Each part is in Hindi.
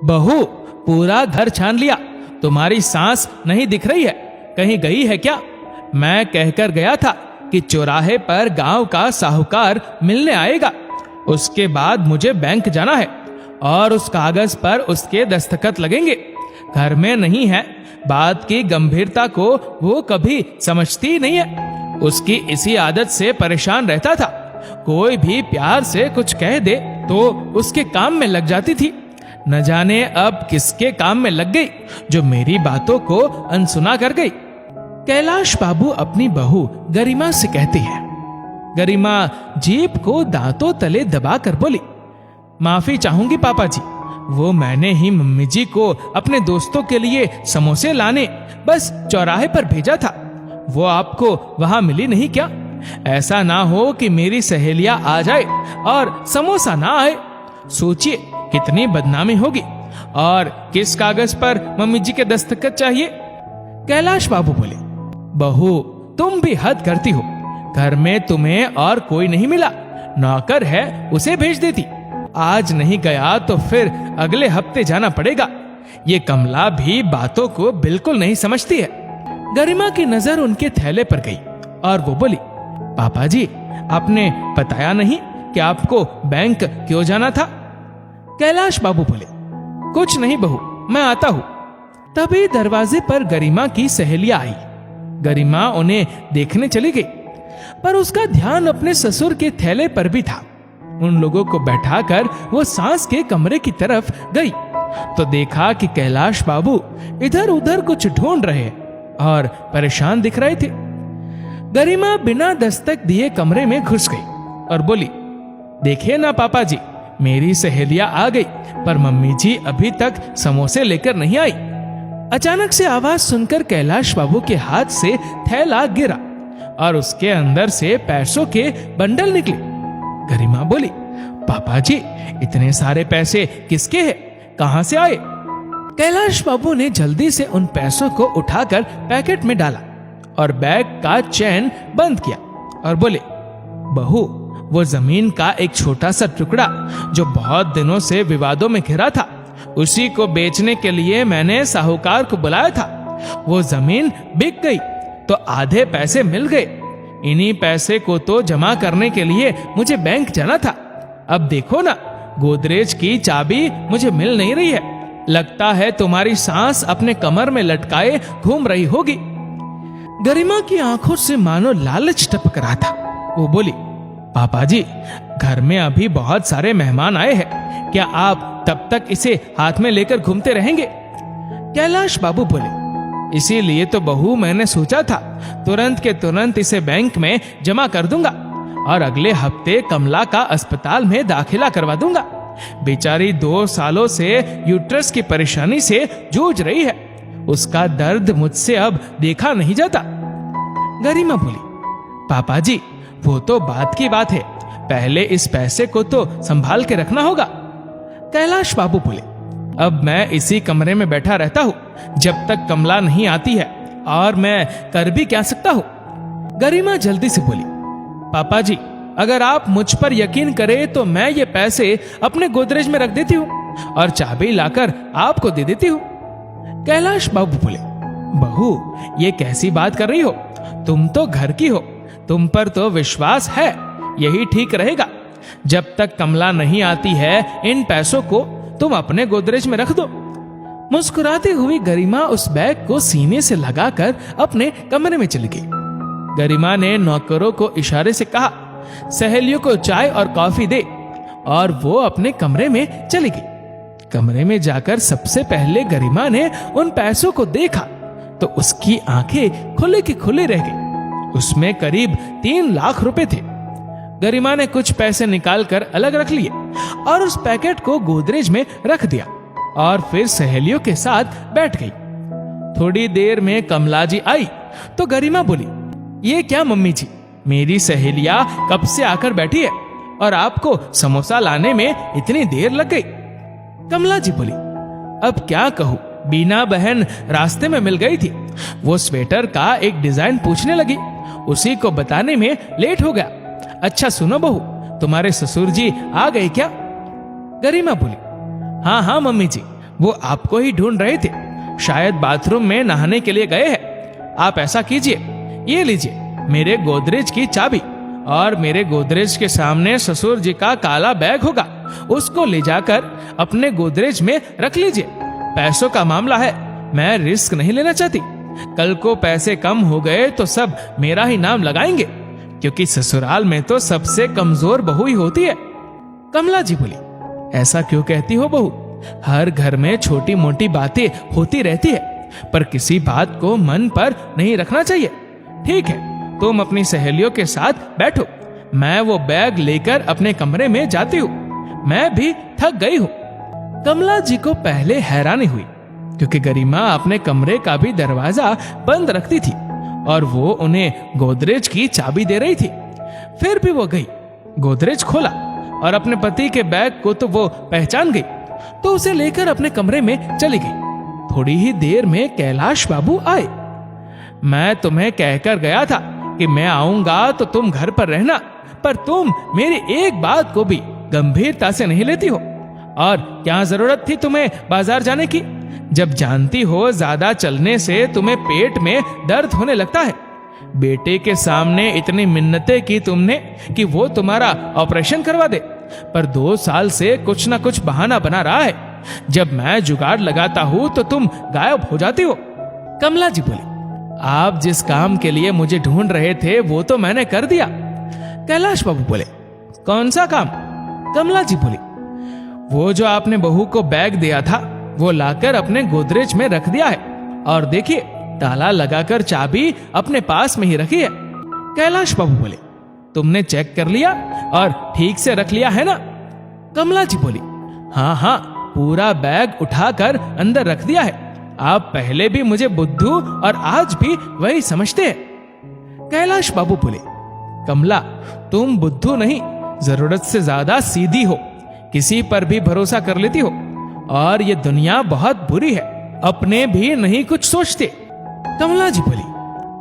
बहू, पूरा घर छान लिया, तुम्हारी सांस नहीं दिख रही है, कहीं गई है क्या? मैं कहकर गया था कि चौराहे पर गांव का साहूकार मिलने आएगा, उसके बाद मुझे बैंक जाना है और उस कागज पर उसके दस्तखत लगेंगे। घर में नहीं है, बात की गंभीरता को वो कभी समझती नहीं है। उसकी इसी आदत से परेशान रहता था। कोई भी प्यार से कुछ कह दे तो उसके काम में लग जाती थी। न जाने अब किसके काम में लग गई जो मेरी बातों को अनसुना कर गई। कैलाश बाबू अपनी बहू गरिमा से कहती है। गरिमा जीभ को दांतों तले दबा कर बोली, माफी चाहूंगी पापा जी, वो मैंने ही मम्मी जी को अपने दोस्तों के लिए समोसे लाने बस चौराहे पर भेजा था। वो आपको वहां मिली नहीं क्या? ऐसा ना हो कि मेरी सहेलियां आ जाए और समोसा ना आए। सोचिए कितनी बदनामी होगी। और किस कागज पर मम्मी जी के दस्तखत चाहिए? कैलाश बाबू बोले, बहू तुम भी हद करती हो। घर में तुम्हें और कोई नहीं मिला, नौकर है उसे भेज देती। आज नहीं गया तो फिर अगले हफ्ते जाना पड़ेगा। ये कमला भी बातों को बिल्कुल नहीं समझती है। गरिमा की नजर उनके थैले पर गई और वो बोली, पापा जी आपने बताया नहीं कि आपको बैंक क्यों जाना था? कैलाश बाबू बोले, कुछ नहीं बहू, मैं आता हूं। तभी दरवाजे पर गरिमा की सहेलियां आई। गरिमा उन्हें देखने चली गई, पर उसका ध्यान अपने ससुर के थैले पर भी था। उन लोगों को बैठाकर वो सांस के कमरे की तरफ गई तो देखा कि कैलाश बाबू इधर उधर कुछ ढूंढ रहे और परेशान दिख रहे थे। गरिमा बिना दस्तक दिए कमरे में घुस गई और बोली, देखिए ना पापा जी, मेरी सहेलियां आ गई, पर मम्मी जी अभी तक समोसे लेकर नहीं आई। अचानक से आवाज सुनकर कैलाश बाबू के हाथ से थैला गिरा और उसके अंदर से पैसों के बंडल निकले। गरिमा बोली, पापा जी इतने सारे पैसे किसके हैं, कहां से आए? कैलाश बाबू ने जल्दी से उन पैसों को उठाकर पैकेट में डाला और बैग का चैन बंद किया और बोले, बहू वो जमीन का एक छोटा सा टुकड़ा जो बहुत दिनों से विवादों में घिरा था, उसी को बेचने के लिए मैंने साहूकार को बुलाया था। वो जमीन बिक गई तो आधे पैसे मिल गए। इन्हीं पैसे को तो जमा करने के लिए मुझे बैंक जाना था। अब देखो ना, गोदरेज की चाबी मुझे मिल नहीं रही है। लगता है तुम्हारी सांस अपने कमर में लटकाए घूम रही होगी। गरिमा की आंखों से मानो लालच टपक रहा था। वो बोली, पापा जी घर में अभी बहुत सारे मेहमान आए हैं, क्या आप तब तक इसे हाथ में लेकर घूमते रहेंगे? कैलाश बाबू बोले, इसीलिए तो बहू मैंने सोचा था तुरंत के तुरंत इसे बैंक में जमा कर दूंगा और अगले हफ्ते कमला का अस्पताल में दाखिला करवा दूंगा। बेचारी 2 सालों से यूट्रस की परेशानी से जूझ रही है, उसका दर्द मुझसे अब देखा नहीं जाता। गरिमा बोली, पापा जी वो तो बात की बात है, पहले इस पैसे को तो संभाल के रखना होगा। कैलाश बाबू बोले, अब मैं इसी कमरे में बैठा रहता हूं जब तक कमला नहीं आती है, और मैं कर भी क्या सकता हूं? गरिमा जल्दी से बोली, पापा जी अगर आप मुझ पर यकीन करें तो मैं ये पैसे अपने गोदरेज में रख देती हूँ और चाबी लाकर आपको दे देती हूँ। कैलाश बाबू बोले, बहू ये कैसी बात कर रही हो? तुम तो घर की हो, तुम पर तो विश्वास है, यही ठीक रहेगा। जब तक कमला नहीं आती है इन पैसों को तुम अपने गोदरेज में रख दो। मुस्कुराती हुई गरिमा उस बैग को सीने से लगाकर अपने कमरे में चली गई। गरिमा ने नौकरों को इशारे से कहा, सहेलियों को चाय और कॉफी दे, और वो अपने कमरे में चली गई। कमरे में जाकर सबसे पहले गरिमा ने उन पैसों को देखा तो उसकी आंखें खुले की खुले रह गई। उसमें करीब 3 लाख रुपए थे। गरिमा ने कुछ पैसे निकालकर अलग रख लिए और उस पैकेट को गोदरेज में रख दिया और फिर सहेलियों के साथ बैठ गई। थोड़ी देर में कमला जी आई तो गरिमा बोली, ये क्या मम्मी जी, मेरी सहेलियां कब से आकर बैठी है और आपको समोसा लाने में इतनी देर लग गई। कमला जी बोली, अब क्या कहूँ, बीना बहन रास्ते में मिल गई थी। वो स्वेटर का एक डिजाइन पूछने लगी, उसी को बताने में लेट हो गया। अच्छा सुनो बहू, तुम्हारे ससुर जी आ गए क्या? गरिमा बोली, हाँ हाँ मम्मी जी, वो आपको ही ढूंढ रहे थे। शायद बाथरूम में नहाने के लिए गए हैं। आप ऐसा कीजिए, ये लीजिए मेरे गोदरेज की चाबी, और मेरे गोदरेज के सामने ससुर जी का काला बैग होगा, उसको ले जाकर अपने गोदरेज में रख लीजिए। पैसों का मामला है, मैं रिस्क नहीं लेना चाहती। कल को पैसे कम हो गए तो सब मेरा ही नाम लगाएंगे, क्योंकि ससुराल में तो सबसे कमजोर बहू ही होती है। कमला जी बोली, ऐसा क्यों कहती हो बहू? हर घर में छोटी मोटी बातें होती रहती है, पर किसी बात को मन पर नहीं रखना चाहिए। ठीक है, तुम अपनी सहेलियों के साथ बैठो, मैं वो बैग लेकर अपने कमरे में जाती हूँ। मैं भी थक गई हूँ। कमला जी को पहले हैरानी हुई, क्योंकि गरिमा अपने कमरे का भी दरवाजा बंद रखती थी और वो उन्हें गोदरेज की चाबी दे रही थी। फिर भी वो गई, गोदरेज खोला और अपने पति के बैग को तो वो पहचान गई, तो उसे लेकर अपने कमरे में चली गई। थोड़ी ही देर में कैलाश बाबू आए। मैं तुम्हें कहकर गया था कि मैं आऊंगा तो तुम घर पर रहना, पर तुम मेरी एक बात को भी गंभीरता से नहीं लेती हो। और क्या जरूरत थी तुम्हें बाजार जाने की, जब जानती हो ज्यादा चलने से तुम्हें पेट में दर्द होने लगता है। बेटे के सामने इतनी मिन्नतें की तुमने कि वो तुम्हारा ऑपरेशन करवा दे, पर 2 साल से कुछ ना कुछ बहाना बना रहा है। जब मैं जुगाड़ लगाता हूं तो तुम गायब हो जाती हो। कमला जी बोली, आप जिस काम के लिए मुझे ढूंढ रहे थे वो तो मैंने कर दिया। कैलाश बाबू बोले, कौन सा काम? कमला जी बोली, वो जो आपने बहू को बैग दिया था वो लाकर अपने गोदरेज में रख दिया है, और देखिए ताला लगाकर चाबी अपने पास में ही रखी है। कैलाश बाबू बोले, तुमने चेक कर लिया और ठीक से रख लिया है ना? कमला जी बोली, हाँ हाँ, पूरा बैग उठाकर अंदर रख दिया है। आप पहले भी मुझे बुद्धू और आज भी वही समझते हैं। कैलाश बाबू बोले, कमला तुम बुद्धू नहीं, जरूरत से ज्यादा सीधी हो, किसी पर भी भरोसा कर लेती हो, और ये दुनिया बहुत बुरी है, अपने भी नहीं कुछ सोचते। कमला जी बोली,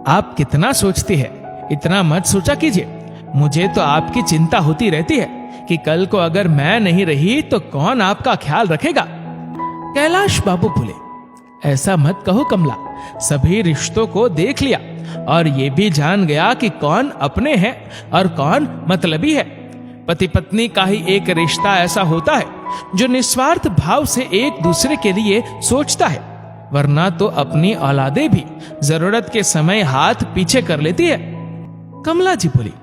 आप कितना सोचती है, इतना मत सोचा कीजिए। मुझे तो आपकी चिंता होती रहती है कि कल को अगर मैं नहीं रही तो कौन आपका ख्याल रखेगा। कैलाश बाबू बोले, ऐसा मत कहो कमला, सभी रिश्तों को देख लिया और ये भी जान गया कि कौन अपने हैं और कौन मतलबी है। पति पत्नी का ही एक रिश्ता ऐसा होता है जो निस्वार्थ भाव से एक दूसरे के लिए सोचता है, वरना तो अपनी औलादे भी जरूरत के समय हाथ पीछे कर लेती है। कमला जी बोली,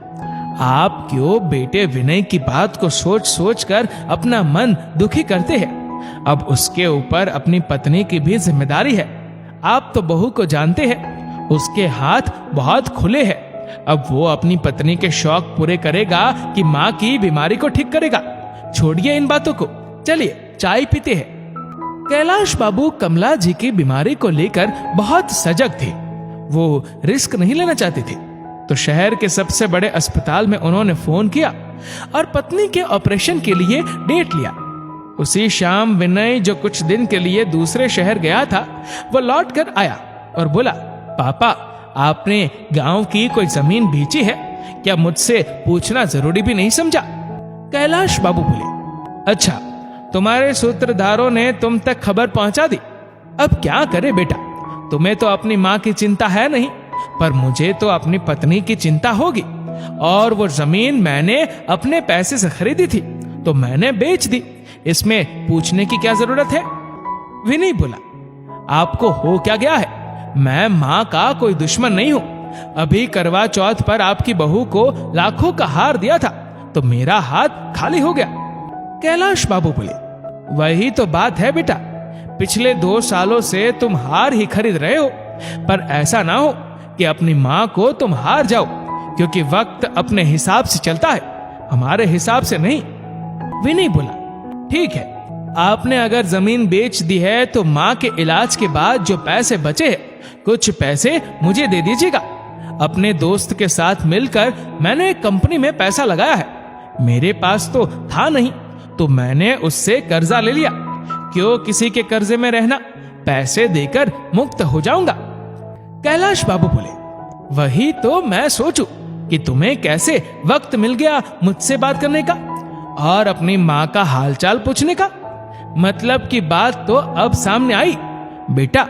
आप क्यों बेटे विनय की बात को सोच सोच कर अपना मन दुखी करते हैं? अब उसके ऊपर अपनी पत्नी की भी जिम्मेदारी है। आप तो बहू को जानते हैं, उसके हाथ बहुत खुले हैं। अब वो अपनी पत्नी के शौक पूरे करेगा कि माँ की बीमारी को ठीक करेगा। छोड़िए इन बातों को, चलिए चाय पीते हैं। कैलाश बाबू कमला जी की बीमारी को लेकर बहुत सजग थे। वो रिस्क नहीं लेना चाहते थे, तो शहर के सबसे बड़े अस्पताल में उन्होंने फोन किया और पत्नी के ऑपरेशन के लिए डेट लिया। उसी शाम विनय, जो कुछ दिन के लिए दूसरे शहर गया था, वो लौट कर आया और बोला, पापा आपने गांव की कोई जमीन बेची है क्या? मुझसे पूछना जरूरी भी नहीं समझा। कैलाश बाबू बोले, अच्छा तुम्हारे सूत्रधारों ने तुम तक खबर पहुंचा दी। अब क्या करे बेटा, तुम्हें तो अपनी माँ की चिंता है नहीं, पर मुझे तो अपनी पत्नी की चिंता होगी। और वो जमीन मैंने अपने पैसे से खरीदी थी तो मैंने बेच दी, इसमें पूछने की क्या जरूरत है? विनय बोला, आपको हो क्या गया है? मैं माँ का कोई दुश्मन नहीं हूं। अभी करवा चौथ पर आपकी बहू को लाखों का हार दिया था तो मेरा हाथ खाली हो गया। कैलाश बाबू बोले, वही तो बात है बेटा, पिछले 2 सालों से तुम हार ही खरीद रहे हो, पर ऐसा ना हो कि अपनी माँ को तुम हार जाओ, क्योंकि वक्त अपने हिसाब से चलता है, हमारे हिसाब से नहीं। विनय बोला, ठीक है, आपने अगर जमीन बेच दी है तो माँ के इलाज के बाद जो पैसे बचे हैं कुछ पैसे मुझे दे दीजिएगा। अपने दोस्त के साथ मिलकर मैंने एक कंपनी में पैसा लगाया है, मेरे पास तो था नहीं तो मैंने उससे कर्जा ले लिया। क्यों किसी के कर्जे में रहना, पैसे देकर मुक्त हो जाऊंगा। कैलाश बाबू बोले, वही तो मैं सोचूं कि तुम्हें कैसे वक्त मिल गया मुझसे बात करने का और अपनी माँ का हालचाल पूछने का। मतलब की बात तो अब सामने आई। बेटा,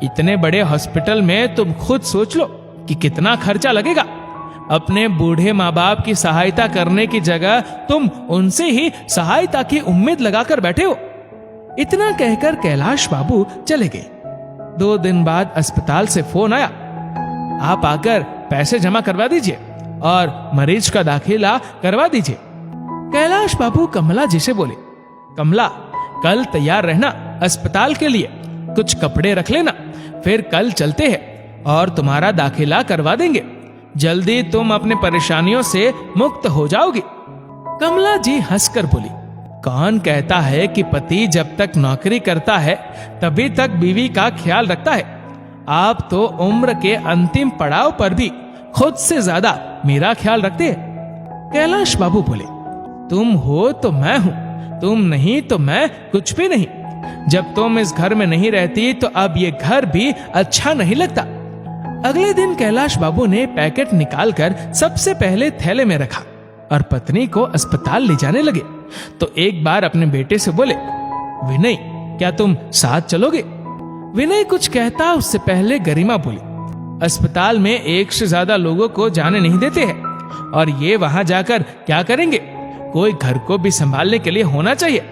इतने बड़े हॉस्पिटल में तुम खुद सोच लो कि कितना खर्चा लगेगा। अपने बूढ़े माँ बाप की सहायता करने की जगह तुम उनसे ही सहायता की उम्मीद लगाकर बैठे हो। इतना कहकर कैलाश बाबू चले गए। 2 दिन बाद अस्पताल से फोन आया, आप आकर पैसे जमा करवा दीजिए और मरीज का दाखिला करवा दीजिए। कैलाश बाबू कमला जी से बोले, कमला, कल तैयार रहना अस्पताल के लिए, कुछ कपड़े रख लेना, फिर कल चलते हैं और तुम्हारा दाखिला करवा देंगे। जल्दी तुम अपने परेशानियों से मुक्त हो जाओगी। कमला जी हंसकर बोली, कौन कहता है कि पति जब तक नौकरी करता है तभी तक बीवी का ख्याल रखता है। आप तो उम्र के अंतिम पड़ाव पर भी खुद से ज्यादा मेरा ख्याल रखते हैं। कैलाश बाबू बोले, तुम हो तो मैं हूं, तुम नहीं तो मैं कुछ भी नहीं। जब तुम इस घर में नहीं रहती तो अब ये घर भी अच्छा नहीं लगता। अगले दिन कैलाश बाबू ने पैकेट निकालकर सबसे पहले थैले में रखा और पत्नी को अस्पताल ले जाने लगे तो एक बार अपने बेटे से बोले, विनय, क्या तुम साथ चलोगे? विनय कुछ कहता उससे पहले गरिमा बोली, अस्पताल में 1 से ज्यादा लोगों को जाने नहीं देते हैं और ये वहां जाकर क्या करेंगे? कोई घर को भी संभालने के लिए होना चाहिए।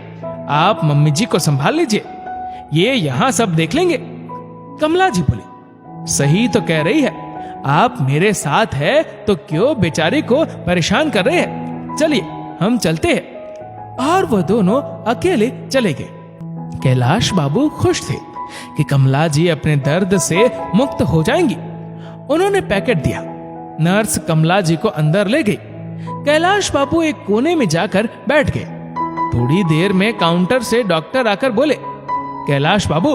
आप मम्मी जी को संभाल लीजिए, ये यहां सब देख लेंगे। कमला जी बोली, सही तो कह रही है, आप मेरे साथ है तो क्यों बेचारी को परेशान कर रहे हैं। चलिए हम चलते हैं। और वो दोनों अकेले चले गए। कैलाश बाबू खुश थे कि कमला जी अपने दर्द से मुक्त हो जाएंगी। उन्होंने पैकेट दिया। नर्स कमला जी को अंदर ले गई। कैलाश बाबू एक कोने में जाकर बैठ गए। थोड़ी देर में काउंटर से डॉक्टर आकर बोले, कैलाश बाबू,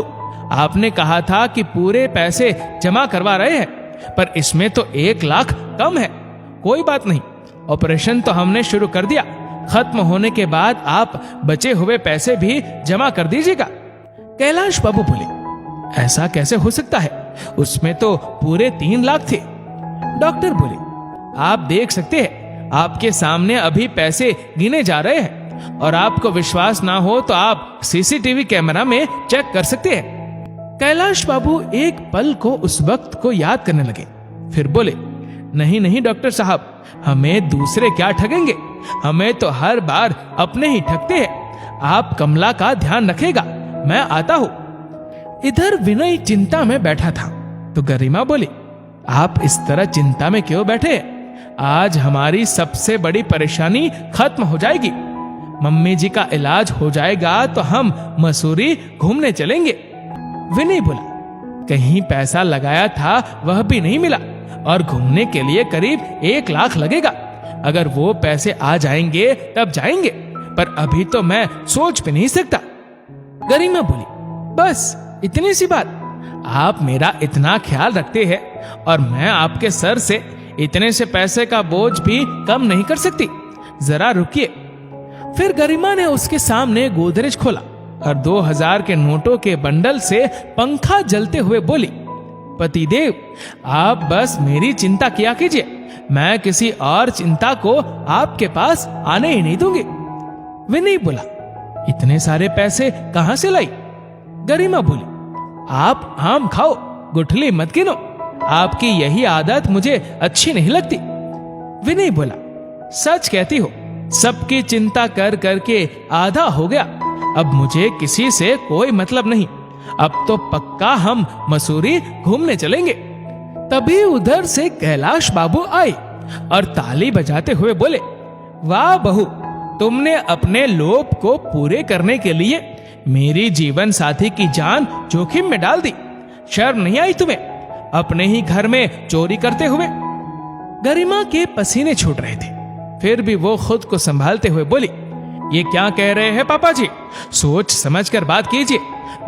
आपने कहा था कि पूरे पैसे जमा करवा रहे हैं, पर इसमें तो 1 लाख कम है। कोई बात नहीं, ऑपरेशन तो हमने शुरू कर दिया। खत्म होने के बाद आप बचे हुए पैसे भी जमा कर दीजिएगा। कैलाश बाबू बोले, ऐसा कैसे हो सकता है? उसमें तो पूरे 3 लाख थे। डॉक्टर बोले, आप देख सकते हैं, आपके सामने अभी पैसे गिने जा रहे हैं और आपको विश्वास ना हो तो आप सीसीटीवी कैमरा में चेक कर सकते हैं। कैलाश बाबू एक पल को उस वक्त को याद करने लगे, फिर बोले, नहीं नहीं डॉक्टर साहब, हमें दूसरे क्या ठगेंगे, हमें तो हर बार अपने ही ठगते हैं। आप कमला का ध्यान रखेगा, मैं आता हूं। इधर विनय चिंता में बैठा था तो गरिमा बोली, आप इस तरह चिंता में क्यों बैठे? आज हमारी सबसे बड़ी परेशानी खत्म हो जाएगी। मम्मी जी का इलाज हो जाएगा तो हम मसूरी घूमने चलेंगे। विनय बोला, कहीं पैसा लगाया था वह भी नहीं मिला और घूमने के लिए करीब 1 लाख लगेगा। अगर वो पैसे आ जाएंगे तब जाएंगे, पर अभी तो मैं सोच भी नहीं सकता। गरिमा बोली, बस इतनी सी बात? आप मेरा इतना ख्याल रखते हैं और मैं आपके सर से इतने से पैसे का बोझ भी कम नहीं कर सकती। जरा रुकिए। फिर गरिमा ने उसके सामने गोदरेज खोला और 2000 के नोटों के बंडल से पंखा जलते हुए बोली, पतिदेव, आप बस मेरी चिंता किया कीजिए, मैं किसी और चिंता को आपके पास आने ही नहीं दूंगी। विनय बोला, इतने सारे पैसे कहां से लाई? गरिमा बोली, आप आम खाओ, गुठली मत गिनो, आपकी यही आदत मुझे अच्छी नहीं लगती। विनय बोला, सच कहती हो, सबकी चिंता कर करके आधा हो गया। अब मुझे किसी से कोई मतलब नहीं। अब तो पक्का हम मसूरी घूमने चलेंगे। तभी उधर से कैलाश बाबू आए और ताली बजाते हुए बोले, वाह बहू, तुमने अपने लोभ को पूरे करने के लिए मेरी जीवन साथी की जान जोखिम में डाल दी। शर्म नहीं आई तुम्हें अपने ही घर में चोरी करते हुए? गरिमा के पसीने छूट रहे थे, फिर भी वो खुद को संभालते हुए बोली, ये क्या कह रहे हैं पापा जी? सोच समझकर बात कीजिए,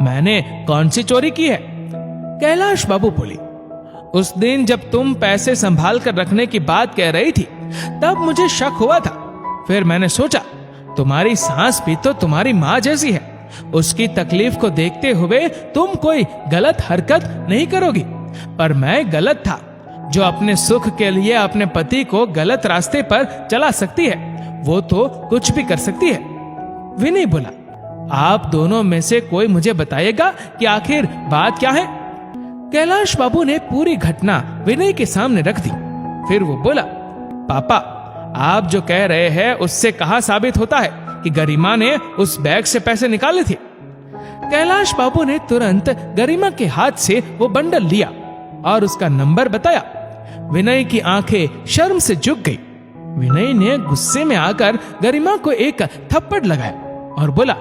मैंने कौन सी चोरी की है? कैलाश बाबू बोले, उस दिन जब तुम पैसे संभाल कर रखने की बात कह रही थी तब मुझे शक हुआ था। फिर मैंने सोचा तुम्हारी सास भी तो तुम्हारी माँ जैसी है, उसकी तकलीफ को देखते हुए तुम कोई गलत हरकत नहीं करोगी। पर मैं गलत था जो अपने सुख के लिए अपने पति को गलत रास्ते पर चला सकती है, वो तो कुछ भी कर सकती है। विनय बोला, आप दोनों में से कोई मुझे बताएगा कि आखिर बात क्या है? कैलाश बाबू ने पूरी घटना विनय के सामने रख दी। फिर वो बोला, पापा, आप जो कह रहे हैं उससे कहां साबित होता है कि गरिमा ने उस बैग से पैसे निकाले थे? कैलाश बाबू ने तुरंत गरिमा के हाथ से वो बंडल लिया और उसका नंबर बताया। विनय की आंखें शर्म से झुक गई। विनय ने गुस्से में आकर गरिमा को एक थप्पड़ लगाया और बोला,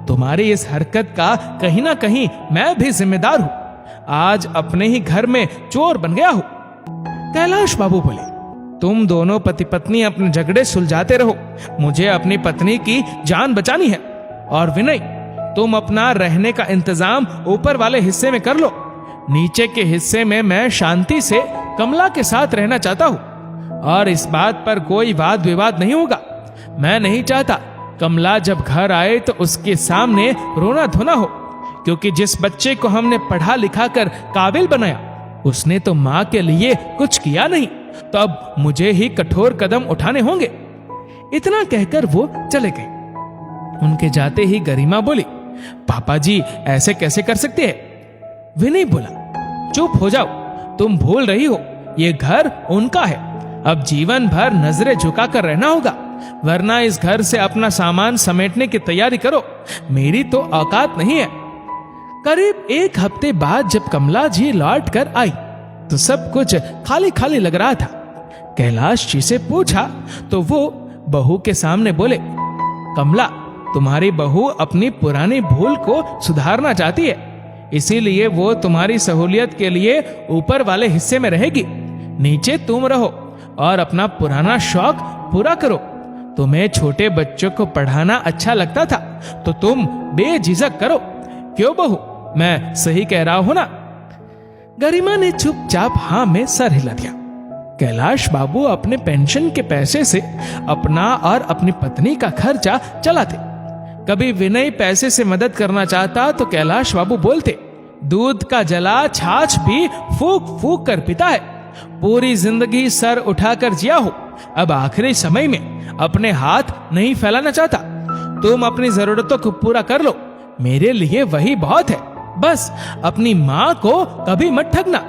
तुम्हारी इस हरकत का कहीं ना कहीं मैं भी जिम्मेदार हूं। आज अपने ही घर में चोर बन गया हूं। कैलाश बाबू बोले, तुम दोनों पति पत्नी अपने झगड़े सुलझाते रहो, मुझे अपनी पत्नी की जान बचानी है। और विनय, तुम अपना रहने का इंतजाम ऊपर वाले हिस्से में कर लो। नीचे के हिस्से में मैं शांति से कमला के साथ रहना चाहता हूं और इस बात पर कोई वाद विवाद नहीं होगा। मैं नहीं चाहता कमला जब घर आए तो उसके सामने रोना धोना हो, क्योंकि जिस बच्चे को हमने पढ़ा लिखा कर काबिल बनाया उसने तो माँ के लिए कुछ किया नहीं, तो अब मुझे ही कठोर कदम उठाने होंगे। इतना कहकर वो चले गए। उनके जाते ही गरिमा बोली, पापा जी ऐसे कैसे कर सकते हैं? विनय बोला, चुप हो जाओ, तुम भूल रही हो ये घर उनका है। अब जीवन भर नजरें झुकाकर रहना होगा, वरना इस घर से अपना सामान समेटने की तैयारी करो। मेरी तो औकात नहीं है। करीब एक हफ्ते बाद जब कमला जी लौट कर आई तो सब कुछ खाली खाली लग रहा था। कैलाश जी से पूछा तो वो बहू के सामने बोले, कमला, तुम्हारी बहू अपनी पुरानी भूल को सुधारना चाहती है, इसीलिए वो तुम्हारी सहूलियत के लिए ऊपर वाले हिस्से में रहेगी। नीचे तुम रहो और अपना पुराना शौक पूरा करो। तुम्हें छोटे बच्चों को पढ़ाना अच्छा लगता था तो तुम बेझिझक करो। क्यों बहू, मैं सही कह रहा हूं ना? गरिमा ने चुपचाप हाँ में सर हिला दिया। कैलाश बाबू अपने पेंशन के पैसे से अपना और अपनी पत्नी का खर्चा चलाते। कभी विनय पैसे से मदद करना चाहता तो कैलाश बाबू बोलते, दूध का जला छाछ भी फूक फूक कर पीता है। पूरी जिंदगी सर उठाकर जिया हो, अब आखिरी समय में अपने हाथ नहीं फैलाना चाहता। तुम अपनी जरूरतों को पूरा कर लो, मेरे लिए वही बहुत है। बस अपनी माँ को कभी मत ठगना,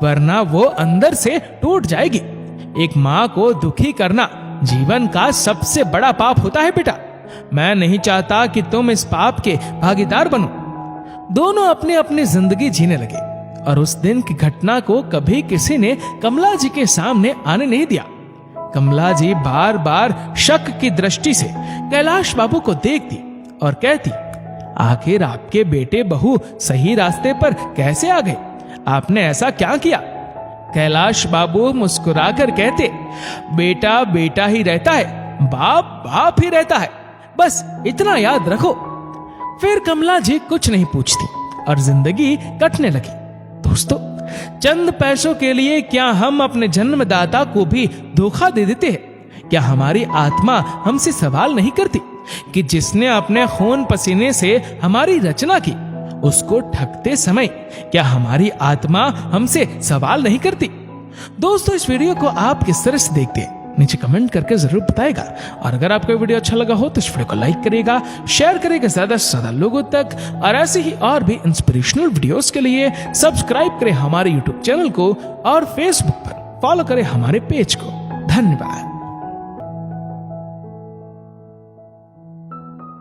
वरना वो अंदर से टूट जाएगी। एक माँ को दुखी करना जीवन का सबसे बड़ा पाप होता है बेटा। मैं नहीं चाहता कि तुम इस पाप के भागीदार बनो। दोनों अपनी अपनी जिंदगी जीने लगे और उस दिन की घटना को कभी किसी ने कमला जी के सामने आने नहीं दिया। कमला जी बार बार शक की दृष्टि से कैलाश बाबू को देखती और कहती, आखिर आपके बेटे बहू सही रास्ते पर कैसे आ गए? आपने ऐसा क्या किया? कैलाश बाबू मुस्कुराकर कहते, बेटा बेटा ही रहता है, बाप बाप ही रहता है, बस इतना याद रखो। फिर कमला जी कुछ नहीं पूछती और जिंदगी कटने लगी। दोस्तों, चंद पैसों के लिए क्या हम अपने जन्मदाता को भी धोखा दे देते हैं? क्या हमारी आत्मा हमसे सवाल नहीं करती कि जिसने अपने खून पसीने से हमारी रचना की, उसको ठगते समय क्या हमारी आत्मा हमसे सवाल नहीं करती? दोस्तों, इस वीडियो को आप किस तरह से देखते हैं नीचे कमेंट करके जरूर बताएगा। और अगर आपको वीडियो अच्छा लगा हो तो इस वीडियो को लाइक करेगा, शेयर करेगा ज्यादा से ज्यादा लोगों तक, और ऐसे ही और भी इंस्पिरेशनल वीडियोस के लिए सब्सक्राइब करें हमारे यूट्यूब चैनल को और फेसबुक पर फॉलो करें हमारे पेज को। धन्यवाद।